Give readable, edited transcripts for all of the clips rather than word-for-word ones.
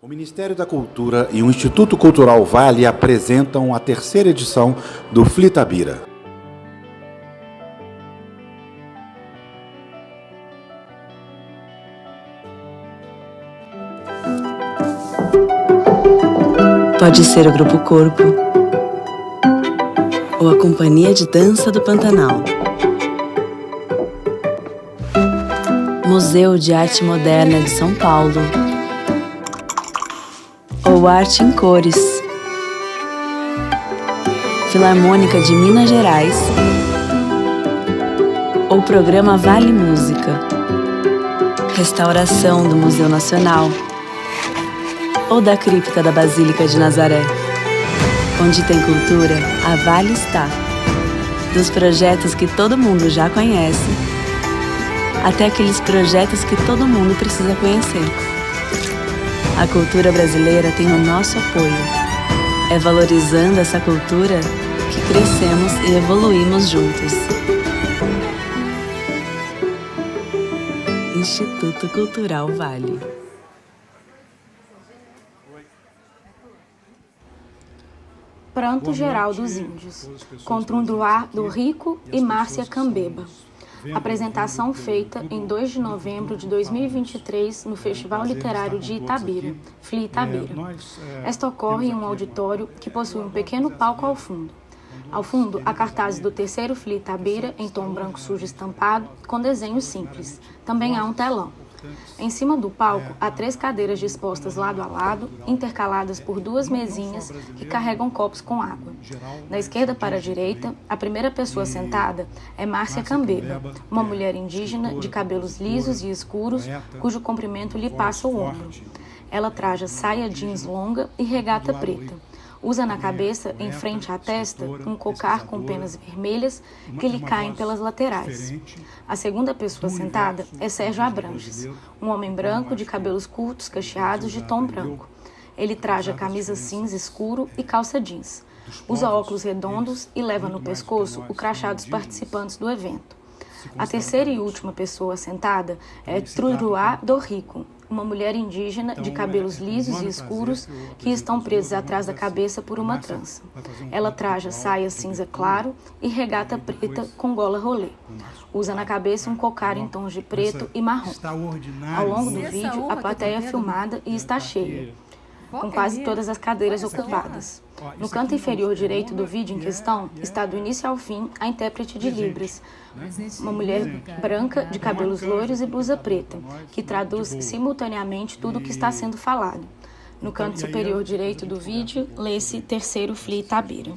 O Ministério da Cultura e o Instituto Cultural Vale apresentam a terceira edição do Flitabira. Pode ser o Grupo Corpo ou a Companhia de Dança do Pantanal. Museu de Arte Moderna de São Paulo. Ou Arte em Cores. Filarmônica de Minas Gerais. Ou Programa Vale Música. Restauração do Museu Nacional. Ou da Cripta da Basílica de Nazaré. Onde tem cultura, a Vale está. Dos projetos que todo mundo já conhece, até aqueles projetos que todo mundo precisa conhecer. A cultura brasileira tem o nosso apoio. É valorizando essa cultura que crescemos e evoluímos juntos. Instituto Cultural Vale. Pranto Geral dos Índios, com Trunduá do Rico e Márcia Cambeba. Apresentação feita em 2 de novembro de 2023 no Festival Literário de Itabira, FLI Itabira. Esta ocorre em um auditório que possui um pequeno palco ao fundo. Ao fundo, há cartazes do terceiro FLI Itabira em tom branco sujo estampado, com desenhos simples. Também há um telão. Em cima do palco, há 3 cadeiras dispostas lado a lado, intercaladas por 2 mesinhas que carregam copos com água. Da esquerda para a direita, a primeira pessoa sentada é Márcia Cambeba, uma mulher indígena de cabelos lisos e escuros, cujo comprimento lhe passa o ombro. Ela traja saia jeans longa e regata preta. Usa na cabeça, em frente à testa, um cocar com penas vermelhas que lhe caem pelas laterais. A segunda pessoa sentada é Sérgio Abranches, um homem branco de cabelos curtos cacheados de tom branco. Ele traja camisa cinza escuro e calça jeans. Usa óculos redondos e leva no pescoço o crachá dos participantes do evento. A terceira e última pessoa sentada é Trunduá do Rico, uma mulher indígena de cabelos lisos e escuros que estão presos atrás da cabeça por uma trança. Ela traja saia cinza claro e regata preta com gola rolê. Usa na cabeça um cocar em tons de preto e marrom. Ao longo do vídeo, a plateia é filmada e está cheia, com quase todas as cadeiras ocupadas. No canto inferior direito do vídeo em questão, está do início ao fim a intérprete de Libras, uma mulher branca de cabelos loiros e blusa preta, que traduz simultaneamente tudo o que está sendo falado. No canto superior direito do vídeo, lê-se terceiro FLI Itabira.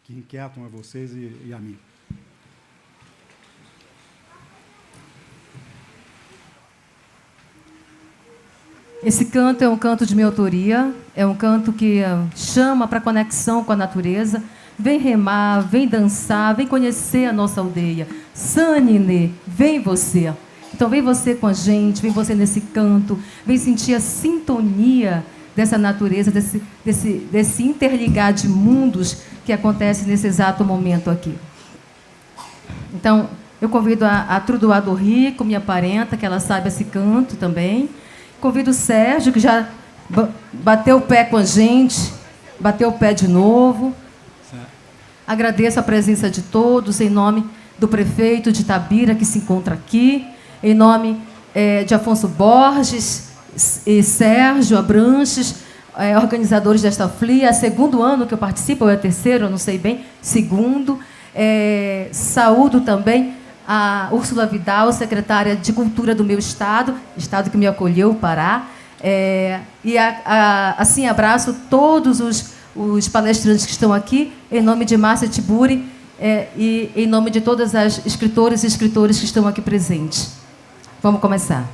Que inquietam a vocês e a mim. Esse canto é um canto de minha autoria, é um canto que chama para conexão com a natureza. Vem remar, vem dançar, vem conhecer a nossa aldeia. Sanine, vem você. Então vem você com a gente, vem você nesse canto, vem sentir a sintonia dessa natureza, desse interligar de mundos que acontece nesse exato momento aqui. Então, eu convido a Trunduá do Rico, minha parenta, que ela saiba esse canto também. Convido o Sérgio, que já bateu o pé com a gente, bateu o pé de novo. Agradeço a presença de todos, em nome do prefeito de Itabira, que se encontra aqui, em nome de Afonso Borges e Sérgio Abranches, organizadores desta FLI. É o segundo ano que eu participo, ou é o terceiro, eu não sei bem, segundo. Saúdo também a Úrsula Vidal, secretária de Cultura do meu estado que me acolheu, o Pará. Assim, abraço todos os palestrantes que estão aqui, em nome de Márcia Tiburi e em nome de todas as escritoras e escritores que estão aqui presentes. Vamos começar.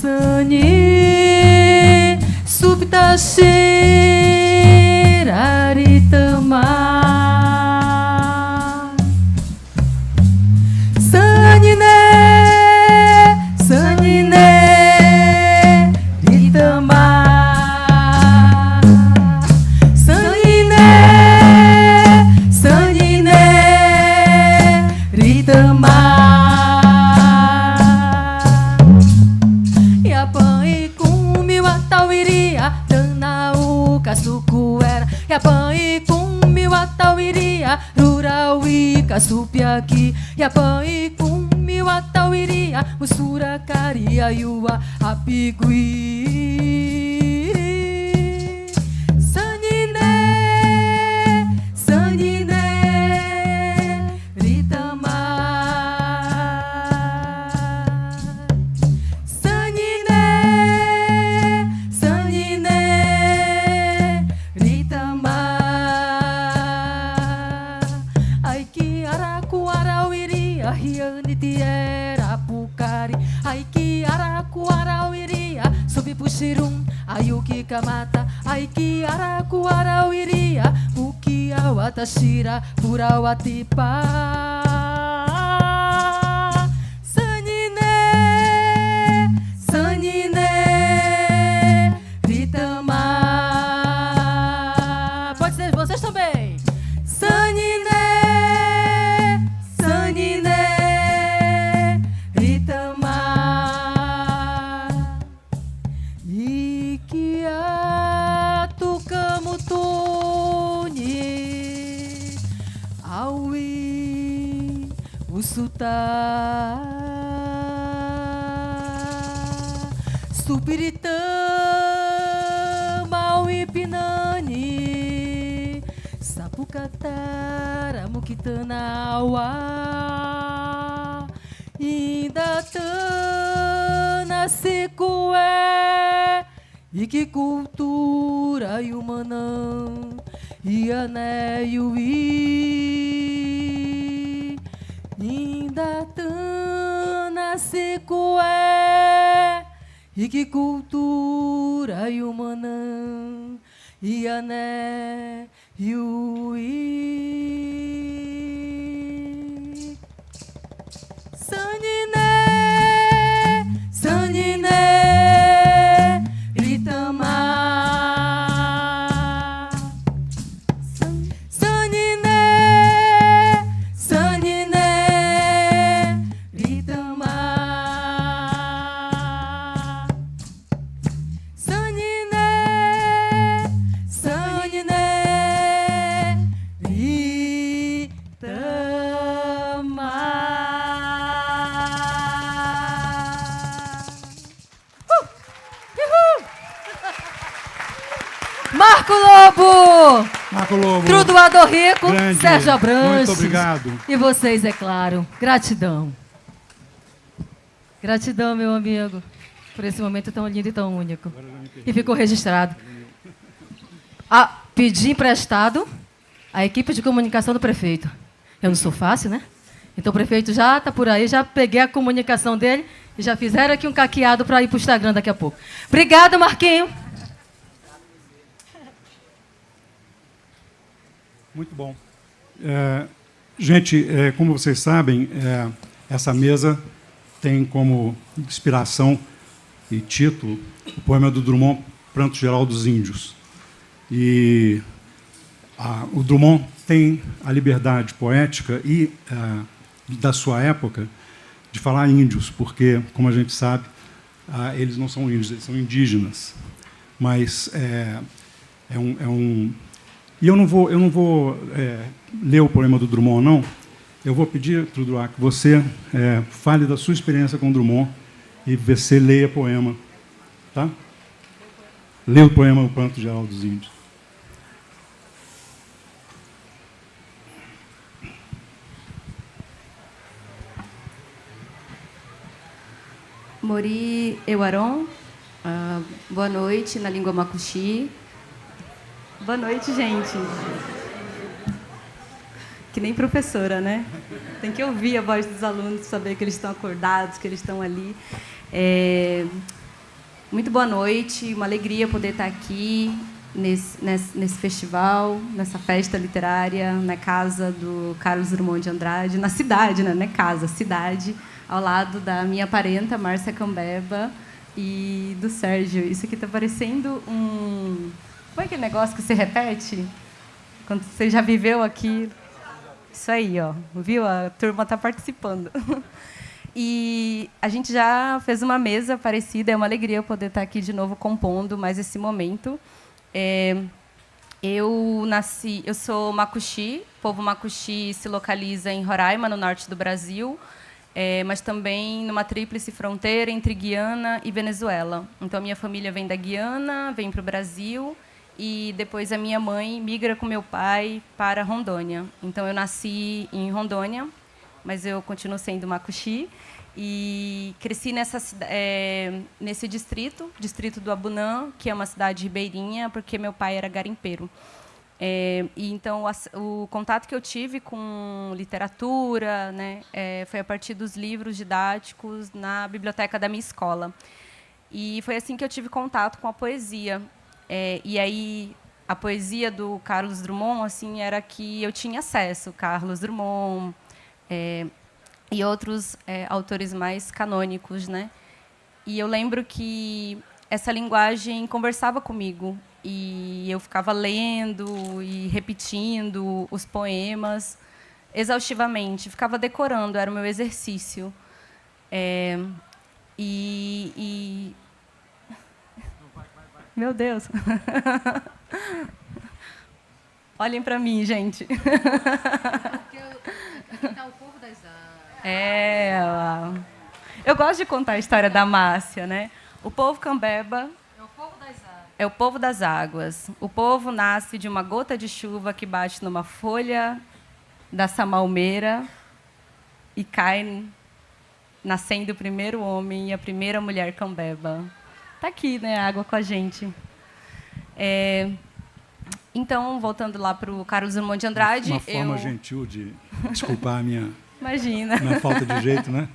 Sani supta sheraritama Sani ne ritama Sani ne ritama Sukuera, Yapai kumi watauiria, Rurawi kasupiaki, Yapai kumi watauiria, Musura karia yua apigui. Sanine, ritama. Puxirum, ayuki kamata, aiki araku arauiria, uki awatashira, purawatipa. Sanine, ritama. Pode ser vocês também. Sanine, ritama. Usuta Supirita Maui Pinani Sapukatara Mukitanawa Indatana Secoé E que cultura humana Ianeiui Indatana secoé E que cultura humana Iané Yui Sanine Ritama Marco Lobo, Trudoador Rico, grande, Sérgio Abranches. Muito obrigado. E vocês, é claro. Gratidão. Gratidão, meu amigo, por esse momento tão lindo e tão único. E ficou registrado. Pedi emprestado a equipe de comunicação do prefeito. Eu não sou fácil, né? Então o prefeito já está por aí, já peguei a comunicação dele e já fizeram aqui um caqueado para ir para o Instagram daqui a pouco. Obrigado, Marquinho. Muito bom. Gente, como vocês sabem, essa mesa tem como inspiração e título o poema do Drummond, Pranto Geral dos Índios. E o Drummond tem a liberdade poética e da sua época de falar índios, porque, como a gente sabe, eles não são índios, eles são indígenas. Mas E eu não vou ler o poema do Drummond, não. Eu vou pedir, Trudoá, que você fale da sua experiência com o Drummond e você leia poema. Tá? Leia o poema O Pranto Geral dos Índios. Mori Euaron, boa noite na língua macuxi. Boa noite, gente. Que nem professora, né? Tem que ouvir a voz dos alunos, saber que eles estão acordados, que eles estão ali. Muito boa noite, uma alegria poder estar aqui nesse festival, nessa festa literária, na casa do Carlos Drummond de Andrade, na cidade, né? Não é casa, cidade, ao lado da minha parenta, Márcia Cambeba, e do Sérgio. Isso aqui está parecendo um... Como é aquele negócio que se repete? Quando você já viveu aqui. Isso aí, ó. Viu? A turma está participando. E a gente já fez uma mesa parecida. É uma alegria poder estar aqui de novo compondo mais esse momento. Eu sou Macuxi. O povo Macuxi se localiza em Roraima, no norte do Brasil, mas também numa tríplice fronteira entre Guiana e Venezuela. Então, a minha família vem da Guiana, vem para o Brasil, e depois a minha mãe migra com meu pai para Rondônia. Então, eu nasci em Rondônia, mas eu continuo sendo Macuxi, e cresci nesse distrito do Abunã, que é uma cidade ribeirinha, porque meu pai era garimpeiro. E então o contato que eu tive com literatura, né, foi a partir dos livros didáticos na biblioteca da minha escola. E foi assim que eu tive contato com a poesia. E aí a poesia do Carlos Drummond, assim, era que eu tinha acesso, Carlos Drummond, e outros autores mais canônicos, né? E eu lembro que essa linguagem conversava comigo, e eu ficava lendo e repetindo os poemas exaustivamente, ficava decorando, era o meu exercício. Meu Deus! Olhem para mim, gente. Eu gosto de contar a história da Márcia, né? O povo Cambeba é o povo das águas. O povo nasce de uma gota de chuva que bate numa folha da samalmeira e cai, nascendo o primeiro homem e a primeira mulher Cambeba. Está aqui, né, a água com a gente. Então, voltando lá para o Carlos Drummond de Andrade... Uma forma gentil de desculpar a minha... Imagina. Minha falta de jeito, né?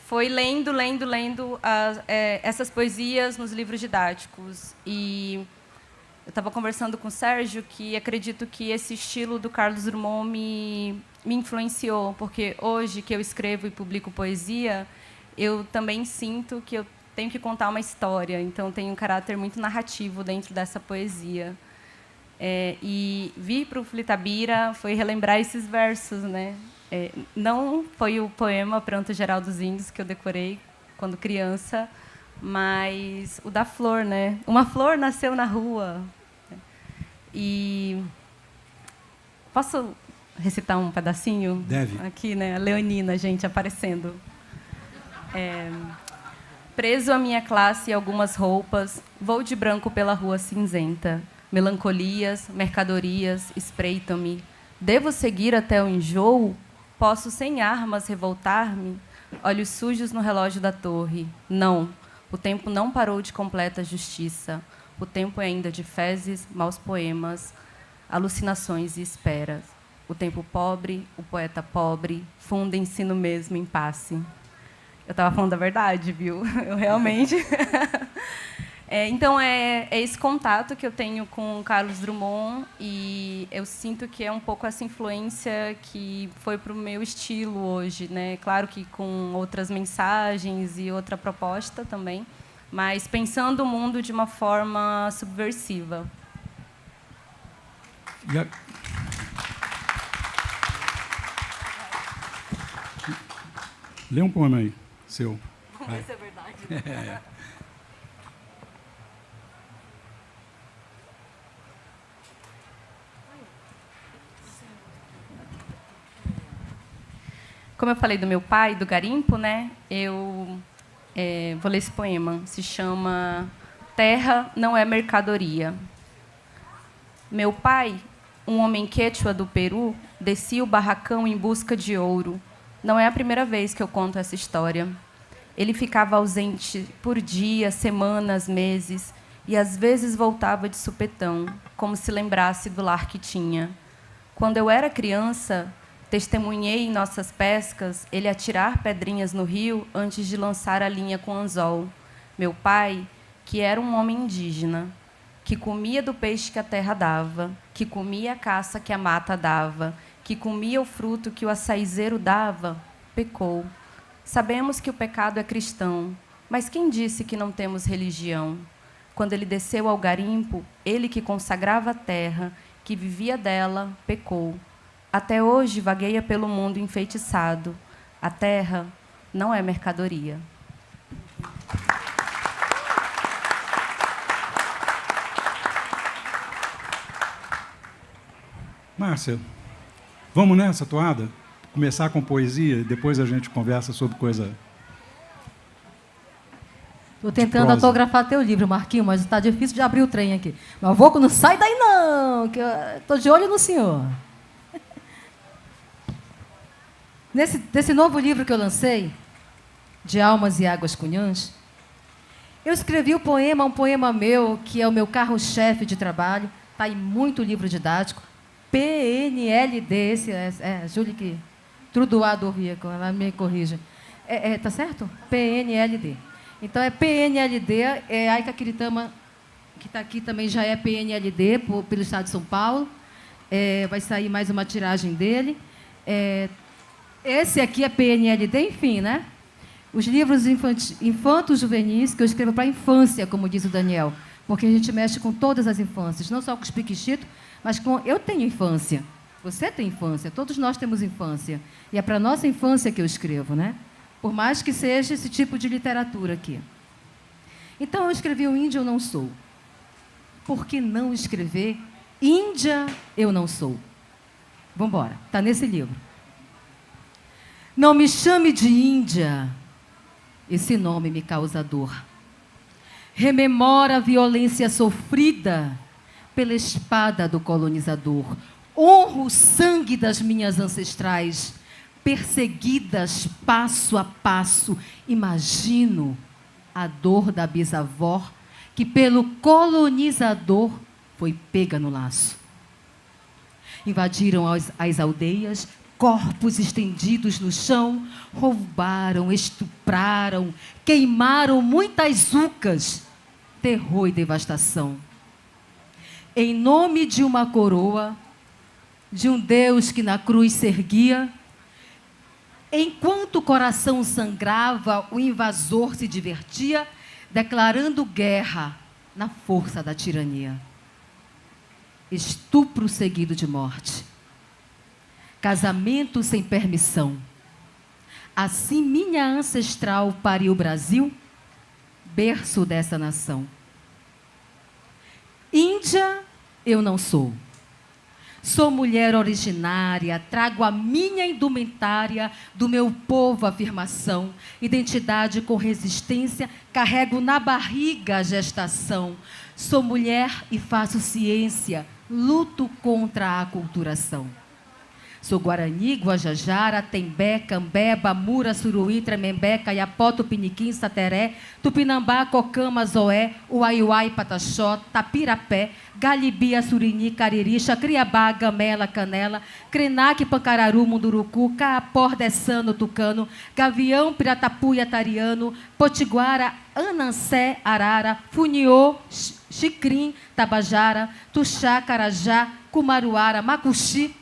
Foi lendo essas poesias nos livros didáticos. E eu estava conversando com o Sérgio que acredito que esse estilo do Carlos Drummond me influenciou, porque hoje que eu escrevo e publico poesia, eu também sinto que eu tenho que contar uma história, então tem um caráter muito narrativo dentro dessa poesia. E vir para o Flitabira foi relembrar esses versos, né? Não foi o poema Pranto Geral dos Índios que eu decorei quando criança, mas o da flor, né? Uma flor nasceu na rua. E posso recitar um pedacinho? Deve. Aqui, né? A Leonina, gente, aparecendo. Preso à minha classe e algumas roupas, vou de branco pela rua cinzenta. Melancolias, mercadorias espreitam-me. Devo seguir até o enjoo? Posso sem armas revoltar-me? Olhos sujos no relógio da torre. Não, o tempo não parou de completa justiça. O tempo é ainda de fezes, maus poemas, alucinações e esperas. O tempo pobre, o poeta pobre, fundem-se no mesmo impasse. Eu estava falando a verdade, viu? Eu realmente... Então, é esse contato que eu tenho com Carlos Drummond, e eu sinto que é um pouco essa influência que foi para o meu estilo hoje, né? Claro que com outras mensagens e outra proposta também, mas pensando o mundo de uma forma subversiva. Lê um poema aí, seu. Vamos ver se é verdade. Como eu falei do meu pai, do garimpo, né? Eu vou ler esse poema. Se chama Terra não é mercadoria. Meu pai, um homem quechua do Peru, descia o barracão em busca de ouro. Não é a primeira vez que eu conto essa história. Ele ficava ausente por dias, semanas, meses, e às vezes voltava de supetão, como se lembrasse do lar que tinha. Quando eu era criança, Testemunhei em nossas pescas ele atirar pedrinhas no rio antes de lançar a linha com anzol. Meu pai, que era um homem indígena, que comia do peixe que a terra dava, que comia a caça que a mata dava, que comia o fruto que o açaizeiro dava, pecou. Sabemos que o pecado é cristão, mas quem disse que não temos religião? Quando ele desceu ao garimpo, ele que consagrava a terra, que vivia dela, pecou. Até hoje vagueia pelo mundo enfeitiçado. A terra não é mercadoria. Márcia, vamos nessa toada? Começar com poesia, depois a gente conversa sobre coisa... Estou tentando autografar teu livro, Marquinhos, mas está difícil de abrir o trem aqui. Mas vou, não sai daí não, que eu estou de olho no senhor. Nesse novo livro que eu lancei, De Almas e Águas Cunhãs, eu escrevi um poema meu, que é o meu carro-chefe de trabalho, está em muito livro didático, PNLD, esse Júlia que Trudoá do Rico, ela me corrige. Tá certo? PNLD. Então, é PNLD, Aica Quiritama, que está aqui também já é PNLD, pelo Estado de São Paulo. Vai sair mais uma tiragem dele. Esse aqui é PNLD, enfim, né? Os livros infantos juvenis, que eu escrevo para a infância, como diz o Daniel, porque a gente mexe com todas as infâncias, não só com os piquichitos, mas com... Eu tenho infância, você tem infância, todos nós temos infância. E é para a nossa infância que eu escrevo, né? Por mais que seja esse tipo de literatura aqui. Então, eu escrevi O Índio Eu Não Sou. Por que não escrever Índia Eu Não Sou? Vamos embora, está nesse livro. Não me chame de Índia, esse nome me causa dor. Rememora a violência sofrida pela espada do colonizador. Honro o sangue das minhas ancestrais, perseguidas passo a passo. Imagino a dor da bisavó, que pelo colonizador foi pega no laço. Invadiram as aldeias, corpos estendidos no chão, roubaram, estupraram, queimaram muitas ucas, terror e devastação. Em nome de uma coroa, de um Deus que na cruz se erguia, enquanto o coração sangrava, o invasor se divertia, declarando guerra na força da tirania. Estupro seguido de morte. Casamento sem permissão. Assim minha ancestral pariu o Brasil, berço dessa nação. Índia eu não sou. Sou mulher originária, trago a minha indumentária do meu povo afirmação, identidade com resistência, carrego na barriga a gestação. Sou mulher e faço ciência, luto contra a aculturação. Sou Guarani, Guajajara, Tembé, Cambeba, Mura, Suruí, Tremembé, Caiapó, Tupiniquim, Sateré, Tupinambá, Cocama, Zoé, Uaiuai, Pataxó, Tapirapé, Galibia, Surini, Cariri, Chacriabá, Gamela, Canela, Krenak, Pancararu, Munduruku, Caapó, Dessano, Tucano, Gavião, Piratapuia, Tariano, Potiguara, Anansé, Arara, Funiô, Xicrim, Tabajara, Tuxá, Carajá, Cumaruara, Macuxi,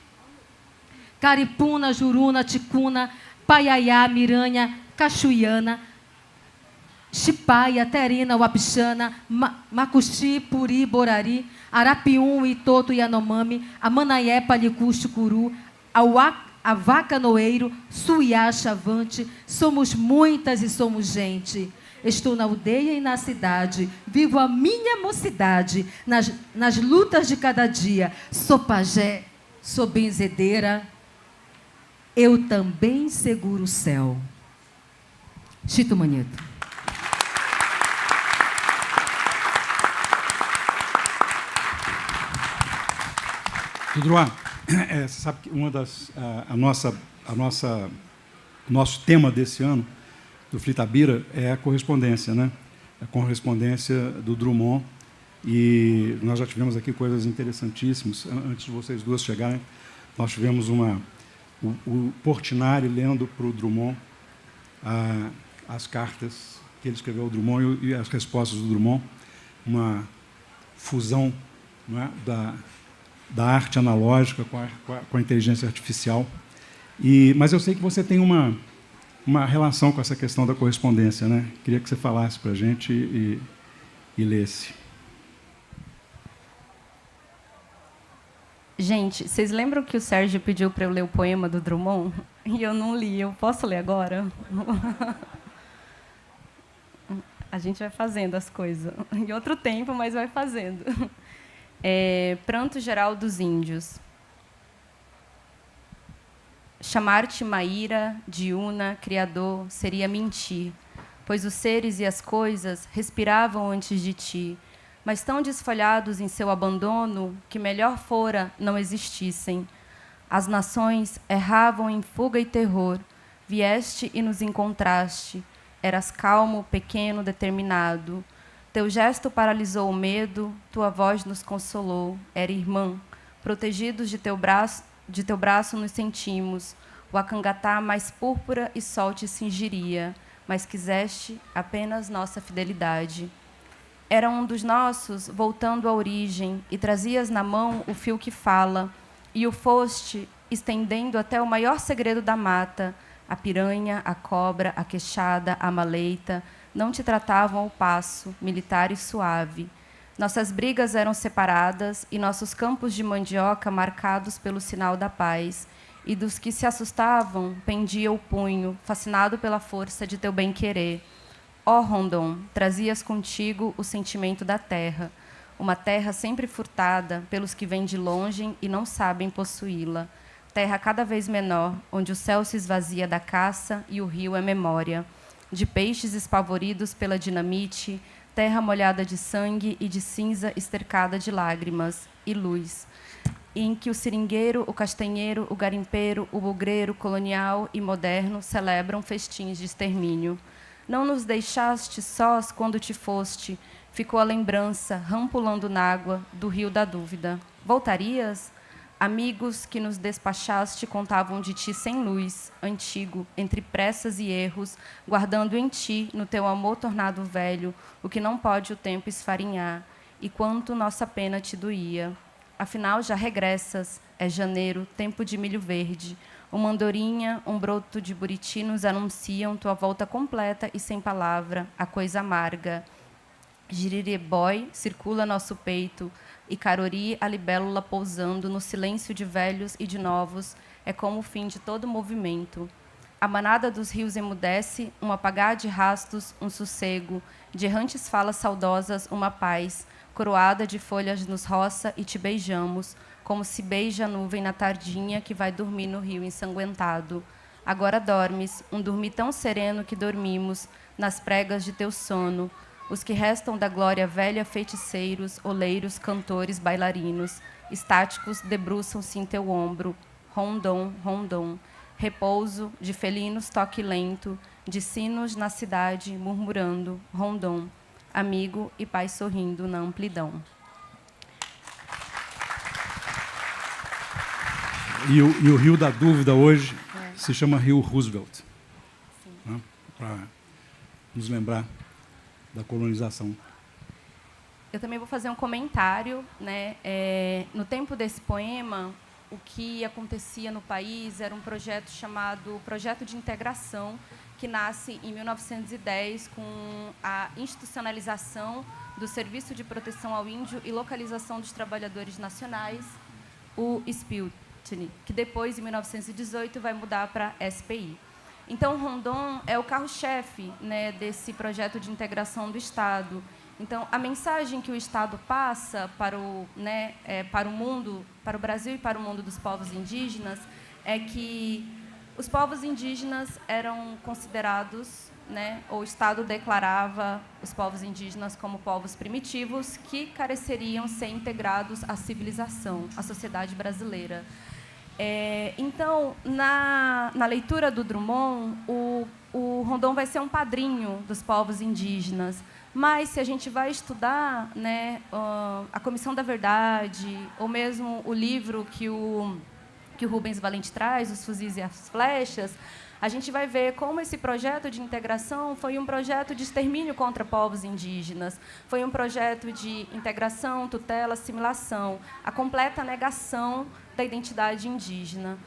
Caripuna, Juruna, Ticuna, Paiaiá, Miranha, Cachuiana, Chipaia, Terina, Wapixana, Macuxi, Puri, Borari, Arapium, Itoto, Yanomami, Amanaé, Palicu, Chucuru, Avacanoeiro, Suiá, Chavante. Somos muitas e somos gente. Estou na aldeia e na cidade, vivo a minha mocidade, nas lutas de cada dia. Sou pajé, sou benzedeira, eu também seguro o céu. Chito Manito. Trudoá, você sabe que o nosso tema desse ano, do Flitabira, é a correspondência, né? A correspondência do Drummond. E nós já tivemos aqui coisas interessantíssimas. Antes de vocês duas chegarem, nós tivemos o Portinari lendo para o Drummond as cartas que ele escreveu ao Drummond e as respostas do Drummond, uma fusão, não é, da arte analógica com a inteligência artificial. Mas eu sei que você tem uma relação com essa questão da correspondência, né? Queria que você falasse para a gente e lesse. Gente, vocês lembram que o Sérgio pediu para eu ler o poema do Drummond? E eu não li. Eu posso ler agora? A gente vai fazendo as coisas. Em outro tempo, mas vai fazendo. Pranto Geral dos Índios. Chamar-te Maíra, Diuna, Criador, seria mentir, pois os seres e as coisas respiravam antes de ti, mas tão desfolhados em seu abandono que melhor fora não existissem. As nações erravam em fuga e terror. Vieste e nos encontraste. Eras calmo, pequeno, determinado. Teu gesto paralisou o medo, tua voz nos consolou. Era irmã. Protegidos de teu braço nos sentimos. O acangatá mais púrpura e sol te cingiria, mas quiseste apenas nossa fidelidade. Era um dos nossos, voltando à origem, e trazias na mão o fio que fala, e o foste estendendo até o maior segredo da mata. A piranha, a cobra, a queixada, a maleita, não te tratavam ao passo, militar e suave. Nossas brigas eram separadas e nossos campos de mandioca marcados pelo sinal da paz. E dos que se assustavam, pendia o punho, fascinado pela força de teu bem-querer. Ó Rondon, trazias contigo o sentimento da terra, uma terra sempre furtada pelos que vêm de longe e não sabem possuí-la. Terra cada vez menor, onde o céu se esvazia da caça e o rio é memória. De peixes espavoridos pela dinamite, terra molhada de sangue e de cinza estercada de lágrimas e luz, em que o seringueiro, o castanheiro, o garimpeiro, o bugreiro colonial e moderno celebram festins de extermínio. Não nos deixaste sós quando te foste, ficou a lembrança, rampulando n'água do rio da dúvida. Voltarias? Amigos que nos despachaste contavam de ti sem luz, antigo, entre pressas e erros, guardando em ti, no teu amor tornado velho, o que não pode o tempo esfarinhar, e quanto nossa pena te doía. Afinal, já regressas, é janeiro, tempo de milho verde. Uma andorinha, um broto de buriti nos anunciam tua volta completa e sem palavra, a coisa amarga. Jiriribói circula nosso peito, e Carori, a libélula pousando no silêncio de velhos e de novos, é como o fim de todo movimento. A manada dos rios emudece, um apagar de rastos, um sossego, de errantes falas saudosas, uma paz, coroada de folhas nos roça e te beijamos, como se beija a nuvem na tardinha que vai dormir no rio ensanguentado. Agora dormes, um dormir tão sereno que dormimos, nas pregas de teu sono. Os que restam da glória velha, feiticeiros, oleiros, cantores, bailarinos, estáticos, debruçam-se em teu ombro. Rondon, rondon. Repouso, de felinos toque lento, de sinos na cidade, murmurando. Rondon. Amigo e pai sorrindo na amplidão. E o Rio da Dúvida hoje se chama Rio Roosevelt, né? Para nos lembrar da colonização. Eu também vou fazer um comentário, né? No tempo desse poema, o que acontecia no país era um projeto chamado Projeto de Integração, que nasce em 1910 com a institucionalização do Serviço de Proteção ao Índio e Localização dos Trabalhadores Nacionais, o SPILTN, que depois, em 1918, vai mudar para SPI. Então, Rondon é o carro-chefe, né, desse projeto de integração do Estado. Então, a mensagem que o Estado passa para o mundo, para o Brasil e para o mundo dos povos indígenas, é que os povos indígenas eram considerados, né, o Estado declarava os povos indígenas como povos primitivos que careceriam ser integrados à civilização, à sociedade brasileira. Então, na leitura do Drummond, o Rondon vai ser um padrinho dos povos indígenas. Mas, se a gente vai estudar, né, a Comissão da Verdade, ou mesmo o livro que o que o Rubens Valente traz, os fuzis e as flechas, a gente vai ver como esse projeto de integração foi um projeto de extermínio contra povos indígenas, foi um projeto de integração, tutela, assimilação, a completa negação da identidade indígena.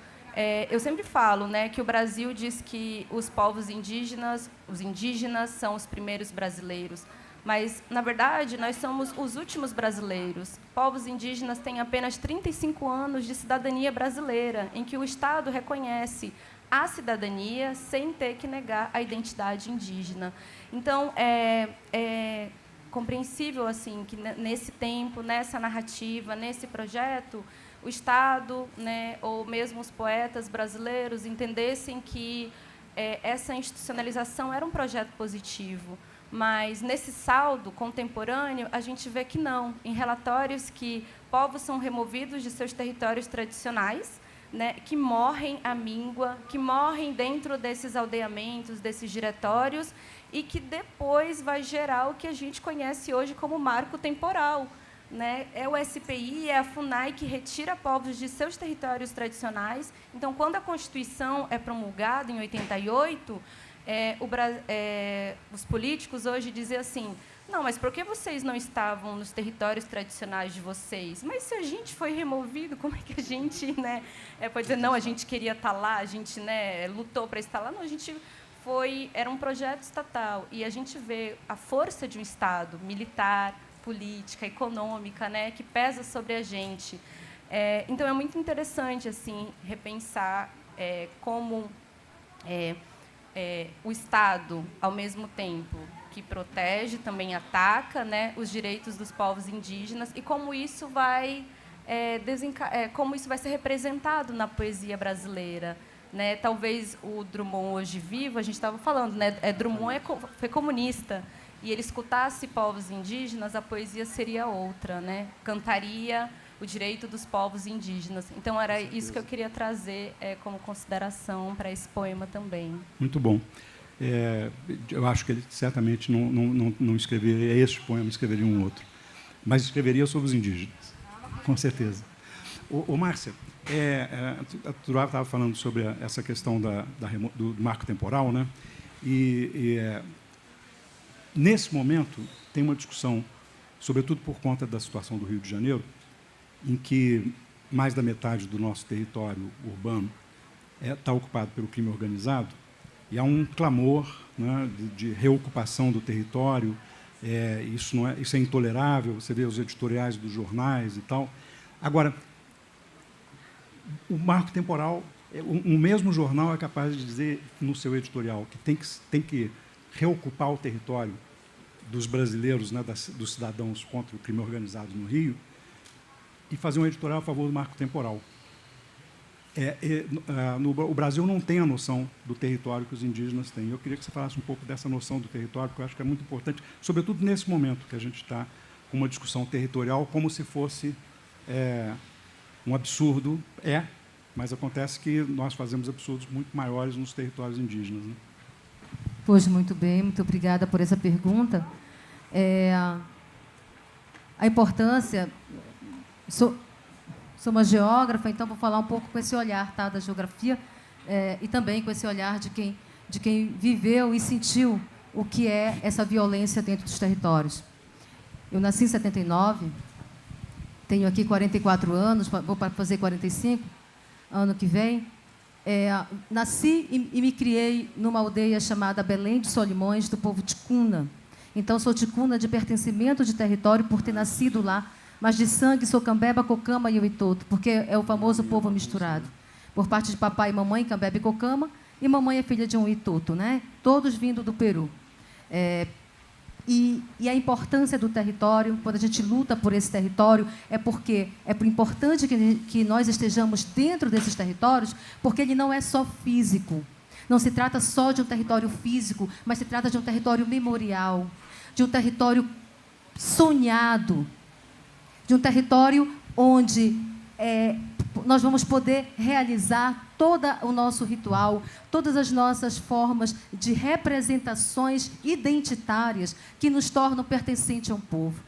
Eu sempre falo, né, que o Brasil diz que os povos indígenas, os indígenas são os primeiros brasileiros, mas, na verdade, nós somos os últimos brasileiros. Povos indígenas têm apenas 35 anos de cidadania brasileira, em que o Estado reconhece a cidadania sem ter que negar a identidade indígena. Então, é compreensível assim, que, nesse tempo, nessa narrativa, nesse projeto, o Estado, né, ou mesmo os poetas brasileiros entendessem que essa institucionalização era um projeto positivo. Mas, nesse saldo contemporâneo, a gente vê que não. Em relatórios que povos são removidos de seus territórios tradicionais, né, que morrem à míngua, que morrem dentro desses aldeamentos, desses diretórios, e que depois vai gerar o que a gente conhece hoje como marco temporal. Né? É o SPI, é a FUNAI que retira povos de seus territórios tradicionais. Então, quando a Constituição é promulgada, em 88, os políticos hoje dizem assim, não, mas por que vocês não estavam nos territórios tradicionais de vocês? Mas se a gente foi removido, como é que a gente, né, pode dizer, não, a gente queria estar lá, a gente, né, lutou para estar lá? Não, a gente era um projeto estatal. E a gente vê a força de um Estado militar, política, econômica, né, que pesa sobre a gente. Então, é muito interessante assim, repensar como o Estado, ao mesmo tempo que protege, também ataca, né, os direitos dos povos indígenas, e como isso vai ser representado na poesia brasileira. Né? Talvez o Drummond, hoje vivo, a gente estava falando, né, Drummond foi comunista, e ele escutasse povos indígenas, a poesia seria outra, né? Cantaria o direito dos povos indígenas. Então, era isso que eu queria trazer como consideração para esse poema também. Muito bom. Eu acho que ele certamente não escreveria esse poema, escreveria um outro. Mas escreveria sobre os indígenas, com certeza. Márcia, a Turá estava falando sobre essa questão do marco temporal, né? Nesse momento, tem uma discussão, sobretudo por conta da situação do Rio de Janeiro, em que mais da metade do nosso território urbano está ocupado pelo crime organizado, e há um clamor, né, de reocupação do território. Isso é intolerável, você vê os editoriais dos jornais e tal. Agora, o marco temporal, o mesmo jornal é capaz de dizer no seu editorial que tem que reocupar o território dos brasileiros, né, dos cidadãos contra o crime organizado no Rio, e fazer um editorial a favor do marco temporal. O Brasil não tem a noção do território que os indígenas têm. Eu queria que você falasse um pouco dessa noção do território, porque eu acho que é muito importante, sobretudo nesse momento que a gente está com uma discussão territorial, como se fosse um absurdo. Mas acontece que nós fazemos absurdos muito maiores nos territórios indígenas, né? Pois, muito bem, muito obrigada por essa pergunta. A importância... Sou uma geógrafa, então vou falar um pouco com esse olhar, tá, da geografia, e também com esse olhar de quem viveu e sentiu o que é essa violência dentro dos territórios. Eu nasci em 79, tenho aqui 44 anos, vou fazer 45 ano que vem. Nasci e me criei numa aldeia chamada Belém de Solimões, do povo ticuna. Então, sou ticuna de pertencimento de território por ter nascido lá, mas de sangue sou Cambeba, Cocama e Uitoto, porque é o famoso povo misturado. Por parte de papai e mamãe, Cambeba e Cocama, e mamãe é filha de um Uitoto, né? Todos vindo do Peru. E a importância do território, quando a gente luta por esse território, porque é importante que nós estejamos dentro desses territórios, porque ele não é só físico. Não se trata só de um território físico, mas se trata de um território memorial, de um território sonhado, de um território onde nós vamos poder realizar todo o nosso ritual, todas as nossas formas de representações identitárias que nos tornam pertencentes a um povo.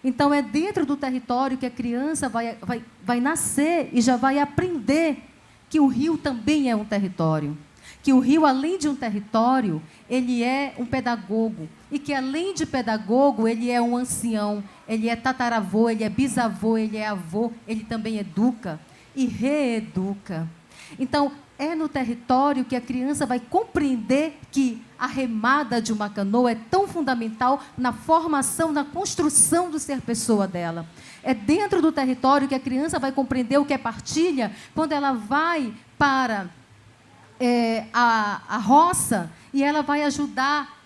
Então, é dentro do território que a criança vai nascer e já vai aprender que o rio também é um território. Que o rio, além de um território, ele é um pedagogo. E que, além de pedagogo, ele é um ancião, ele é tataravô, ele é bisavô, ele é avô, ele também educa e reeduca. Então, é no território que a criança vai compreender que a remada de uma canoa é tão fundamental na formação, na construção do ser pessoa dela. É dentro do território que a criança vai compreender o que é partilha quando ela vai para a roça e ela vai ajudar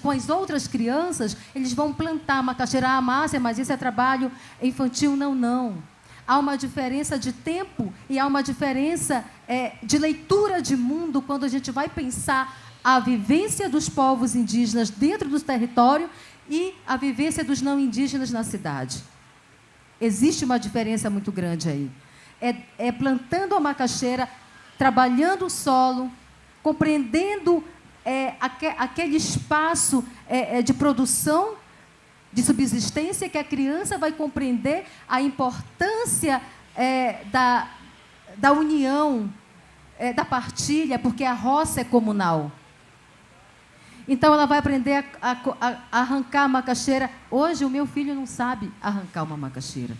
com as outras crianças. Eles vão plantar macaxeira. Ah, Márcia, mas isso é trabalho infantil? Não, não. Há uma diferença de tempo e há uma diferença de leitura de mundo quando a gente vai pensar a vivência dos povos indígenas dentro do território e a vivência dos não indígenas na cidade. Existe uma diferença muito grande aí. É plantando a macaxeira, trabalhando o solo, compreendendo aquele espaço de produção, de subsistência, que a criança vai compreender a importância da união, da partilha, porque a roça é comunal. Então, ela vai aprender a arrancar a macaxeira. Hoje, o meu filho não sabe arrancar uma macaxeira.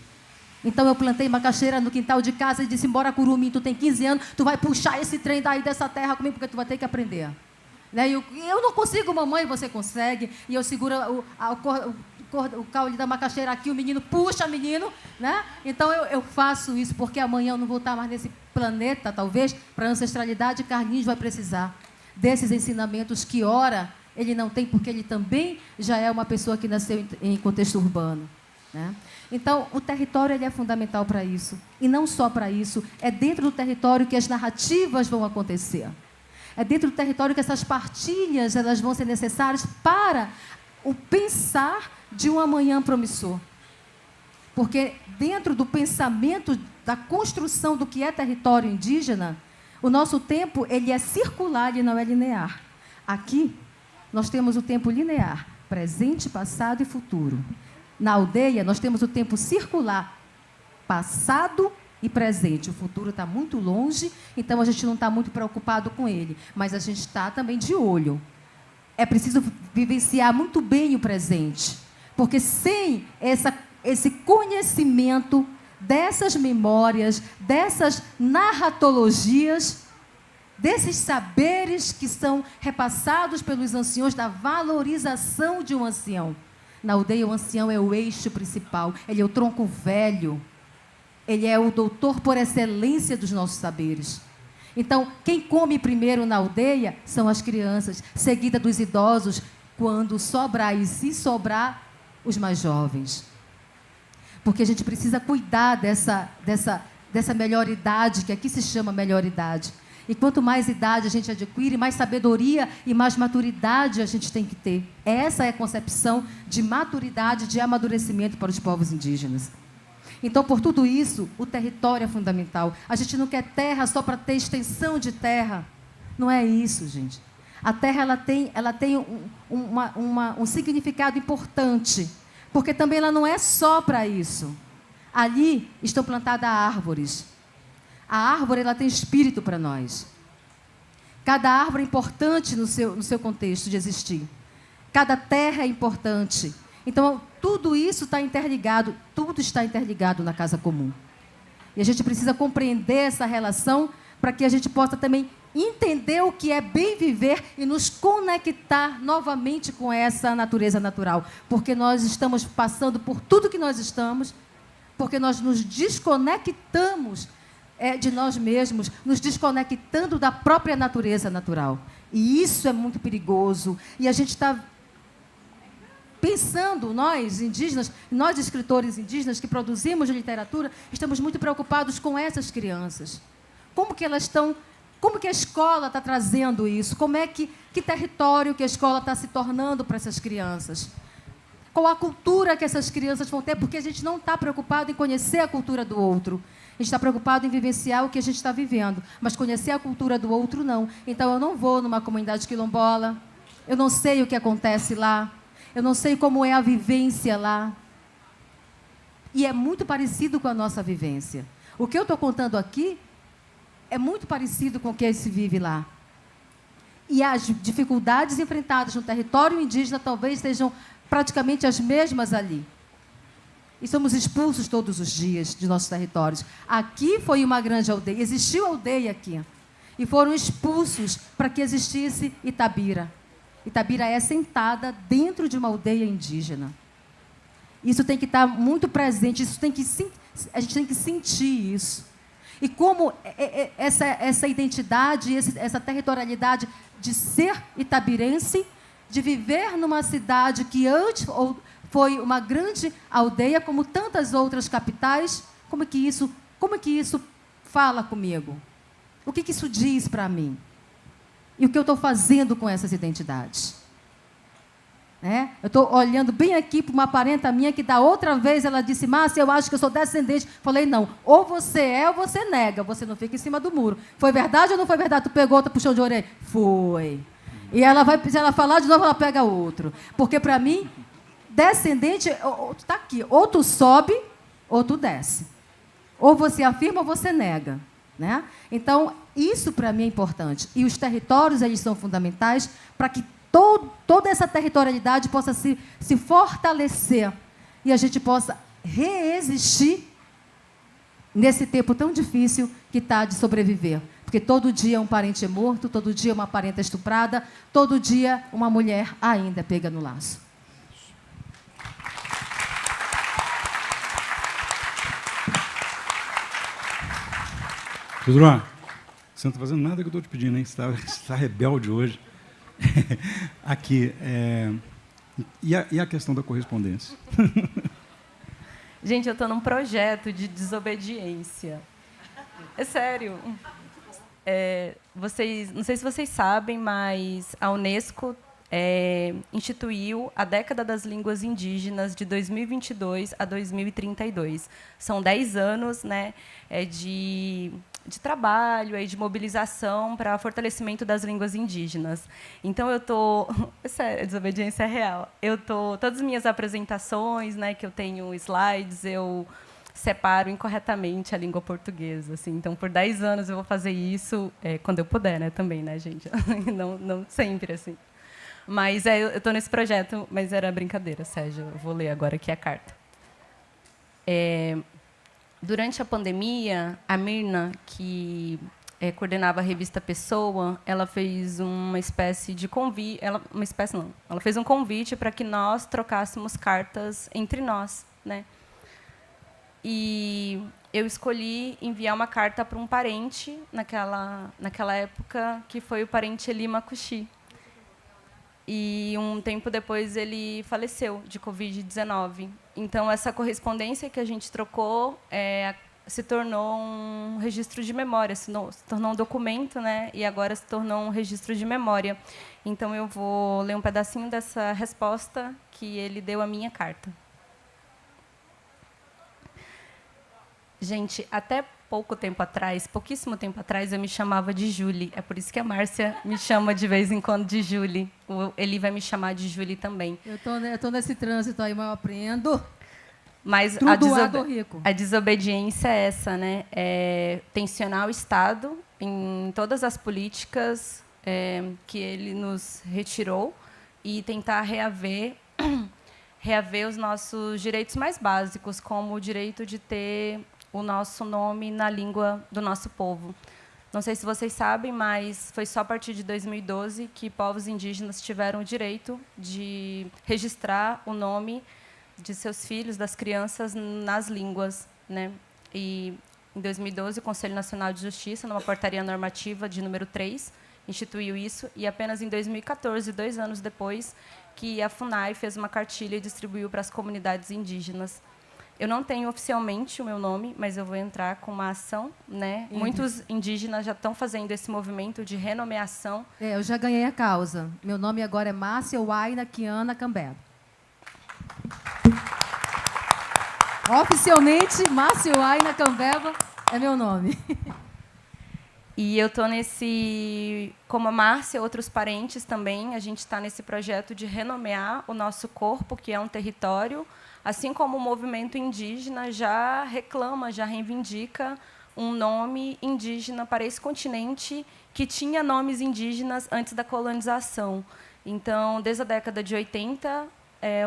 Então, eu plantei macaxeira no quintal de casa e disse, embora, Curumim, tu tem 15 anos, tu vai puxar esse trem daí dessa terra comigo, porque tu vai ter que aprender. Né? Eu não consigo, mamãe, você consegue. E eu seguro o caule da macaxeira aqui, o menino puxa, menino, né? Então eu faço isso, porque amanhã eu não vou estar mais nesse planeta, talvez, para a ancestralidade, Carlinhos vai precisar desses ensinamentos que, ora, ele não tem, porque ele também já é uma pessoa que nasceu em contexto urbano, né? Então, o território ele é fundamental para isso. E não só para isso, é dentro do território que as narrativas vão acontecer. É dentro do território que essas partilhas elas vão ser necessárias para o pensar de um amanhã promissor. Porque dentro do pensamento, da construção do que é território indígena, o nosso tempo ele é circular e não é linear. Aqui, nós temos o tempo linear, presente, passado e futuro. Na aldeia, nós temos o tempo circular, passado e presente. O futuro está muito longe, então a gente não está muito preocupado com ele, mas a gente está também de olho. É preciso vivenciar muito bem o presente, porque sem esse conhecimento dessas memórias, dessas narratologias, desses saberes que são repassados pelos anciões, da valorização de um ancião. Na aldeia, o ancião é o eixo principal, ele é o tronco velho, ele é o doutor por excelência dos nossos saberes. Então, quem come primeiro na aldeia são as crianças, seguida dos idosos, quando sobrar, e se sobrar, os mais jovens. Porque a gente precisa cuidar dessa melhor idade, que aqui se chama melhor idade. E quanto mais idade a gente adquire, mais sabedoria e mais maturidade a gente tem que ter. Essa é a concepção de maturidade, de amadurecimento para os povos indígenas. Então, por tudo isso, o território é fundamental. A gente não quer terra só para ter extensão de terra. Não é isso, gente. A terra ela tem um significado importante, porque também ela não é só para isso. Ali estão plantadas árvores. A árvore ela tem espírito para nós. Cada árvore é importante no seu contexto de existir. Cada terra é importante. Então, tudo isso está interligado, tudo está interligado na casa comum. E a gente precisa compreender essa relação para que a gente possa também entender o que é bem viver e nos conectar novamente com essa natureza natural. Porque nós estamos passando por tudo que nós estamos, porque nós nos desconectamos de nós mesmos, nos desconectando da própria natureza natural. E isso é muito perigoso. E a gente está pensando, nós indígenas, nós escritores indígenas que produzimos literatura, estamos muito preocupados com essas crianças. Como que elas estão, como que a escola está trazendo isso? Como é que território que a escola está se tornando para essas crianças? Qual a cultura que essas crianças vão ter? Porque a gente não está preocupado em conhecer a cultura do outro. A gente está preocupado em vivenciar o que a gente está vivendo, mas conhecer a cultura do outro, não. Então, eu não vou numa comunidade quilombola, eu não sei o que acontece lá, eu não sei como é a vivência lá. E é muito parecido com a nossa vivência. O que eu estou contando aqui é muito parecido com o que se vive lá. E as dificuldades enfrentadas no território indígena talvez sejam praticamente as mesmas ali. E somos expulsos todos os dias de nossos territórios. Aqui foi uma grande aldeia, existiu aldeia aqui. E foram expulsos para que existisse Itabira. Itabira é sentada dentro de uma aldeia indígena. Isso tem que estar muito presente, a gente tem que sentir isso. E como essa identidade, essa territorialidade de ser itabirense, de viver numa cidade que antes foi uma grande aldeia, como tantas outras capitais, como que isso fala comigo? O que isso diz para mim? E o que eu estou fazendo com essas identidades? Eu estou olhando bem aqui para uma parenta minha que, da outra vez, ela disse: Márcia, eu acho que eu sou descendente. Falei: não, ou você é ou você nega, você não fica em cima do muro. Foi verdade ou não foi verdade? Tu pegou outra, puxou de orelha? Foi. E ela vai, se ela falar de novo, ela pega outro. Porque, para mim, descendente, está aqui, ou tu sobe ou tu desce. Ou você afirma ou você nega. Né? Então, isso para mim é importante. E os territórios, eles são fundamentais para que toda essa territorialidade possa se fortalecer e a gente possa reexistir nesse tempo tão difícil que está de sobreviver. Porque todo dia um parente é morto, todo dia uma parenta é estuprada, todo dia uma mulher ainda é pega no laço. Pedro, você não está fazendo nada que eu estou te pedindo, hein? Você está rebelde hoje. Aqui, e a questão da correspondência? Gente, eu estou num projeto de desobediência. É sério. Não sei se vocês sabem, mas a Unesco instituiu a Década das Línguas Indígenas de 2022 a 2032. São 10 anos, né, de trabalho, de mobilização para fortalecimento das línguas indígenas. Então, eu estou... Sério, a desobediência é real. Todas as minhas apresentações, né, que eu tenho slides, eu separo incorretamente a língua portuguesa. Assim. Então, por 10 anos eu vou fazer isso, quando eu puder, né, também, né, gente? Não sempre, assim. Mas eu estou nesse projeto, mas era brincadeira, Sérgio. Eu vou ler agora aqui a carta. Durante a pandemia, a Mirna, que coordenava a revista Pessoa, ela fez uma espécie de convite... Ela fez um convite para que nós trocássemos cartas entre nós. Né? E eu escolhi enviar uma carta para um parente, naquela época, que foi o parente Eli Makushi. E um tempo depois ele faleceu de Covid-19. Então, essa correspondência que a gente trocou se tornou um registro de memória, se tornou um documento, né? E agora se tornou um registro de memória. Então, eu vou ler um pedacinho dessa resposta que ele deu à minha carta. Gente, até pouquíssimo tempo atrás, eu me chamava de Julie. É por isso que a Márcia me chama de vez em quando de Julie. Ele vai me chamar de Julie também. Eu tô nesse trânsito aí, mas eu aprendo. Mas a desobediência é essa, né? Tensionar o Estado em todas as políticas que ele nos retirou e tentar reaver os nossos direitos mais básicos, como o direito de ter o nosso nome na língua do nosso povo. Não sei se vocês sabem, mas foi só a partir de 2012 que povos indígenas tiveram o direito de registrar o nome de seus filhos, das crianças, nas línguas. Né? E, em 2012, o Conselho Nacional de Justiça, numa portaria normativa de número 3, instituiu isso, e apenas em 2014, 2 anos depois, que a FUNAI fez uma cartilha e distribuiu para as comunidades indígenas. Eu não tenho oficialmente o meu nome, mas eu vou entrar com uma ação. Né? Muitos indígenas já estão fazendo esse movimento de renomeação. Eu já ganhei a causa. Meu nome agora é Márcia Waina Kiana Cambeba. Oficialmente, Márcia Waina Cambeba é meu nome. E eu estou como a Márcia, outros parentes também, a gente está nesse projeto de renomear o nosso corpo, que é um território, assim como o movimento indígena já reclama, já reivindica um nome indígena para esse continente que tinha nomes indígenas antes da colonização. Então, desde a década de 80,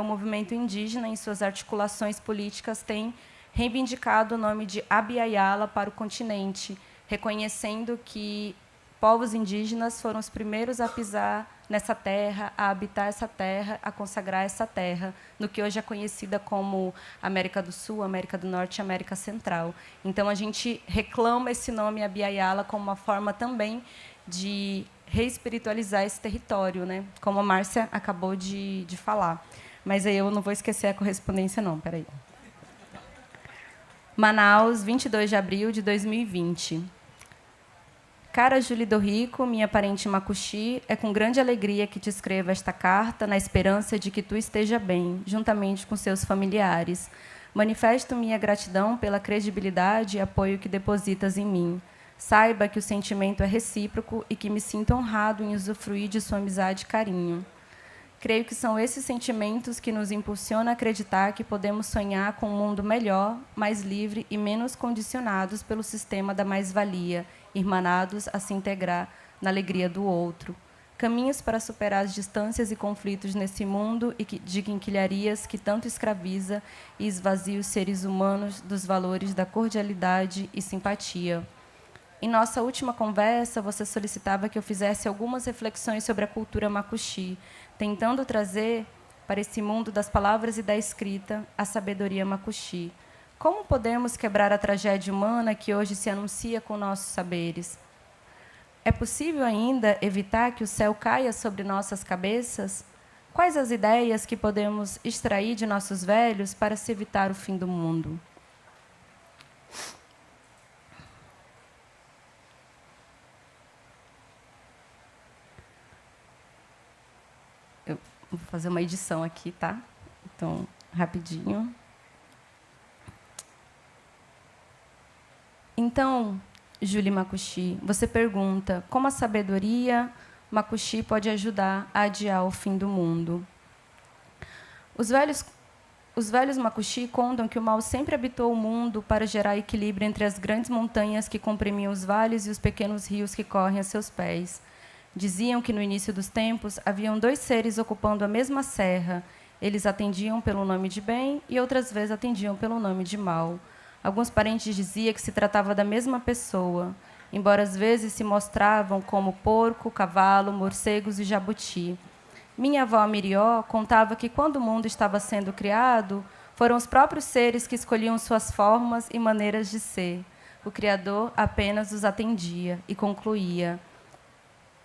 o movimento indígena, em suas articulações políticas, tem reivindicado o nome de Abya-Yala para o continente, reconhecendo que povos indígenas foram os primeiros a pisar nessa terra, a habitar essa terra, a consagrar essa terra, no que hoje é conhecida como América do Sul, América do Norte e América Central. Então, a gente reclama esse nome Abya-Yala como uma forma também de reespiritualizar esse território, né? Como a Márcia acabou de falar. Mas aí eu não vou esquecer a correspondência, não. Espera aí. Manaus, 22 de abril de 2020. Cara Julie do Rico, minha parente Macuxi, é com grande alegria que te escrevo esta carta, na esperança de que tu esteja bem, juntamente com seus familiares. Manifesto minha gratidão pela credibilidade e apoio que depositas em mim. Saiba que o sentimento é recíproco e que me sinto honrado em usufruir de sua amizade e carinho. Creio que são esses sentimentos que nos impulsionam a acreditar que podemos sonhar com um mundo melhor, mais livre e menos condicionados pelo sistema da mais-valia, irmanados a se integrar na alegria do outro. Caminhos para superar as distâncias e conflitos nesse mundo de quinquilharias que tanto escraviza e esvazia os seres humanos dos valores da cordialidade e simpatia. Em nossa última conversa, você solicitava que eu fizesse algumas reflexões sobre a cultura macuxi, tentando trazer para esse mundo das palavras e da escrita a sabedoria macuxi. Como podemos quebrar a tragédia humana que hoje se anuncia com nossos saberes? É possível ainda evitar que o céu caia sobre nossas cabeças? Quais as ideias que podemos extrair de nossos velhos para se evitar o fim do mundo? Eu vou fazer uma edição aqui, tá? Então, rapidinho. Então, Julie Macuxi, você pergunta como a sabedoria Macuxi pode ajudar a adiar o fim do mundo. Os velhos Macuxi contam que o mal sempre habitou o mundo para gerar equilíbrio entre as grandes montanhas que comprimiam os vales e os pequenos rios que correm a seus pés. Diziam que, no início dos tempos, haviam dois seres ocupando a mesma serra. Eles atendiam pelo nome de bem e outras vezes atendiam pelo nome de mal. Alguns parentes diziam que se tratava da mesma pessoa, embora às vezes se mostravam como porco, cavalo, morcegos e jabuti. Minha avó Mirió contava que, quando o mundo estava sendo criado, foram os próprios seres que escolhiam suas formas e maneiras de ser. O Criador apenas os atendia e concluía: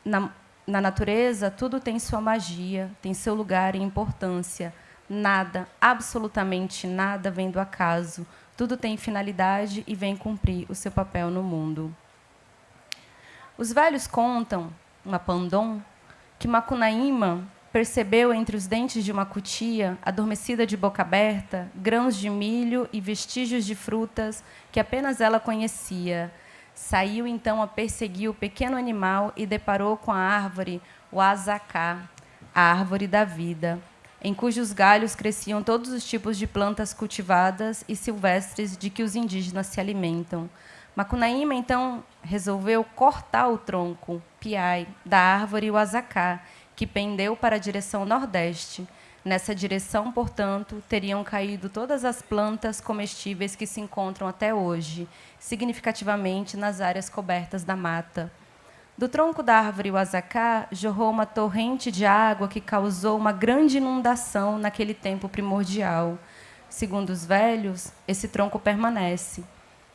na natureza, tudo tem sua magia, tem seu lugar e importância. Nada, absolutamente nada, vem do acaso. Tudo tem finalidade e vem cumprir o seu papel no mundo. Os velhos contam, Mapandon, que Macunaíma percebeu entre os dentes de uma cutia, adormecida de boca aberta, grãos de milho e vestígios de frutas que apenas ela conhecia. Saiu, então, a perseguir o pequeno animal e deparou com a árvore, o azacá, a árvore da vida, em cujos galhos cresciam todos os tipos de plantas cultivadas e silvestres de que os indígenas se alimentam. Macunaíma, então, resolveu cortar o tronco, piai, da árvore uazacá, que pendeu para a direção nordeste. Nessa direção, portanto, teriam caído todas as plantas comestíveis que se encontram até hoje, significativamente nas áreas cobertas da mata. Do tronco da árvore uazacá jorrou uma torrente de água que causou uma grande inundação naquele tempo primordial. Segundo os velhos, esse tronco permanece.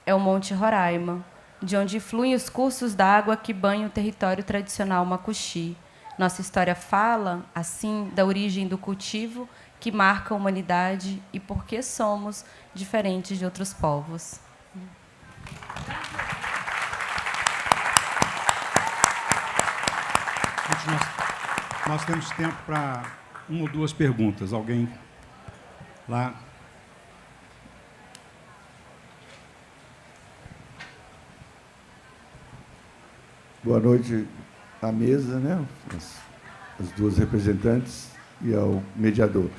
É o Monte Roraima, de onde fluem os cursos d'água que banham o território tradicional macuxi. Nossa história fala, assim, da origem do cultivo que marca a humanidade e por que somos diferentes de outros povos. Nós temos tempo para uma ou duas perguntas. Alguém lá? Boa noite à mesa, né? As duas representantes e ao mediador.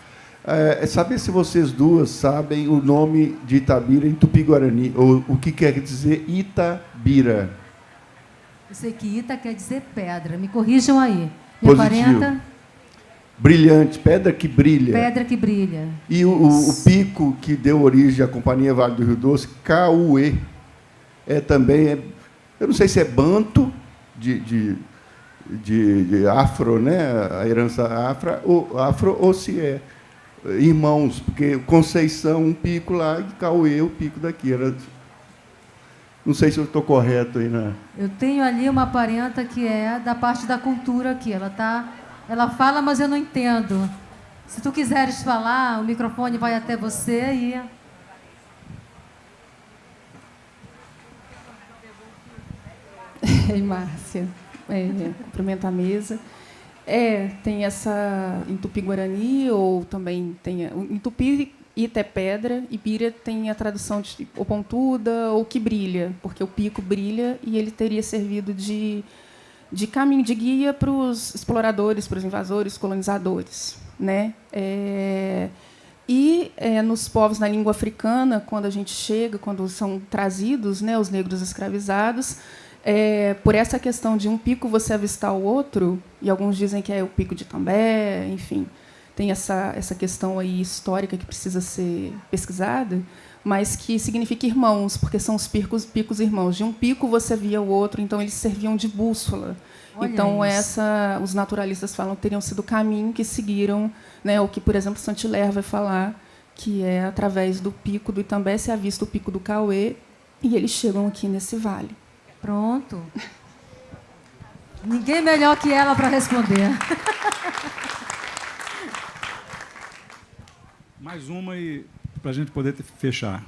É saber se vocês duas sabem o nome de Itabira em Tupi-Guarani, ou o que quer dizer Itabira. Eu sei que Ita quer dizer pedra. Me corrijam aí. Positivo. 40. Brilhante, pedra que brilha. Pedra que brilha. E o pico que deu origem à Companhia Vale do Rio Doce, Cauê, também, eu não sei se é banto de afro, né? A herança afro, ou se é irmãos, porque Conceição, um pico lá, e Cauê, o pico daqui. Não sei se eu estou correto aí na... Eu tenho ali uma parenta que é da parte da cultura aqui. Ela fala, mas eu não entendo. Se tu quiseres falar, o microfone vai até você e... Ei, Márcia, cumprimento a mesa. Tem essa em Tupi-Guarani, ou também tem em Tupi, Ita é pedra, e Bira tem a tradução de ou pontuda ou que brilha, porque o pico brilha e ele teria servido de caminho, de guia para os exploradores, para os invasores, colonizadores, né? Nos povos na língua africana, quando a gente chega, quando são trazidos, né, os negros escravizados, por essa questão de um pico você avistar o outro, e alguns dizem que é o pico de També, enfim, tem essa questão aí histórica que precisa ser pesquisada, mas que significa irmãos, porque são os picos irmãos. De um pico você via o outro, então eles serviam de bússola. Olha então, isso. os naturalistas falam que teriam sido o caminho que seguiram, né, o que, por exemplo, Saint-Hilaire vai falar, que é através do pico do Itambé se avista o pico do Cauê, e eles chegam aqui nesse vale. Pronto. Ninguém melhor que ela para responder. Mais uma e para a gente poder fechar.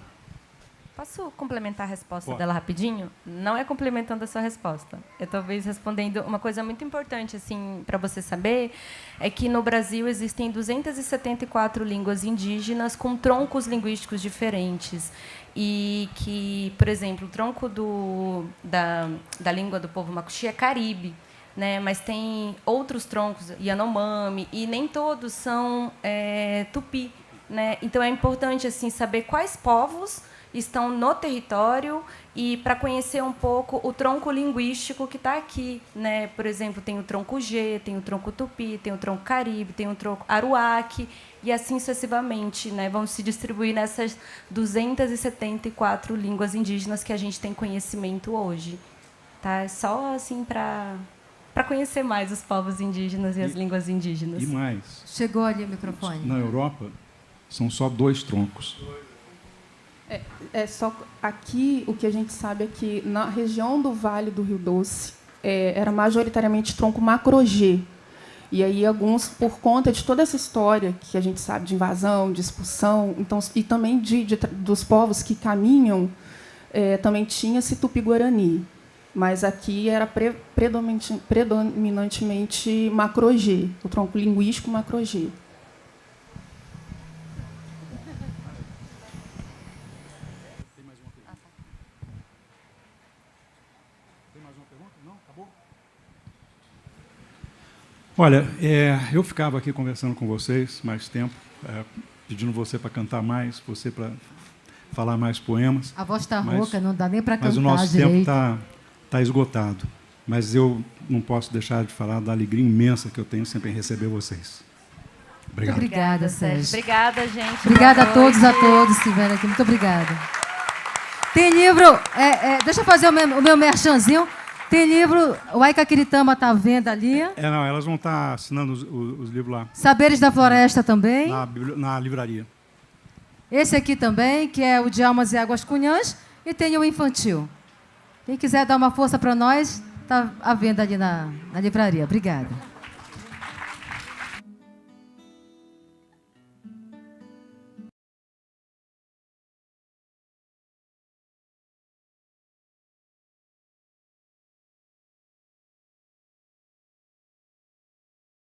Posso complementar a resposta dela rapidinho? Não é complementando a sua resposta. Eu talvez respondendo uma coisa muito importante assim para você saber, é que no Brasil existem 274 línguas indígenas com troncos linguísticos diferentes. E que, por exemplo, o tronco da língua do povo Macuxi é Caribe, né? Mas tem outros troncos, Yanomami, e nem todos são Tupi, né? Então é importante assim saber quais povos estão no território e para conhecer um pouco o tronco linguístico que está aqui, né? Por exemplo, tem o tronco G, tem o tronco Tupi, tem o tronco Caribe, tem o tronco Aruaque e assim sucessivamente, né? Vão se distribuir nessas 274 línguas indígenas que a gente tem conhecimento hoje, tá? É só assim para conhecer mais os povos indígenas e as línguas indígenas. E mais. Chegou ali o microfone. Na Europa são só 2 troncos. Só aqui o que a gente sabe é que na região do Vale do Rio Doce era majoritariamente tronco Macro-G. E aí alguns, por conta de toda essa história que a gente sabe de invasão, de expulsão, então, e também dos povos que caminham, também tinha-se Tupi-Guarani. Mas aqui era predominantemente Macro-G, o tronco linguístico Macro-G. Olha, eu ficava aqui conversando com vocês mais tempo, pedindo você para cantar mais, você para falar mais poemas. A voz está rouca, não dá nem para cantar direito. Mas o nosso tempo está esgotado. Mas eu não posso deixar de falar da alegria imensa que eu tenho sempre em receber vocês. Obrigado. Muito obrigada, Sérgio. Obrigada, gente. Obrigada a todos que estiveram aqui. Muito obrigada. Tem livro... deixa eu fazer o meu merchanzinho. Tem livro... O Aikakiritama está à venda ali. Não, elas vão estar assinando os livros lá. Saberes da Floresta também. Na livraria. Esse aqui também, que é o de Almas e Águas Cunhãs. E tem o infantil. Quem quiser dar uma força para nós, está à venda ali na livraria. Obrigada.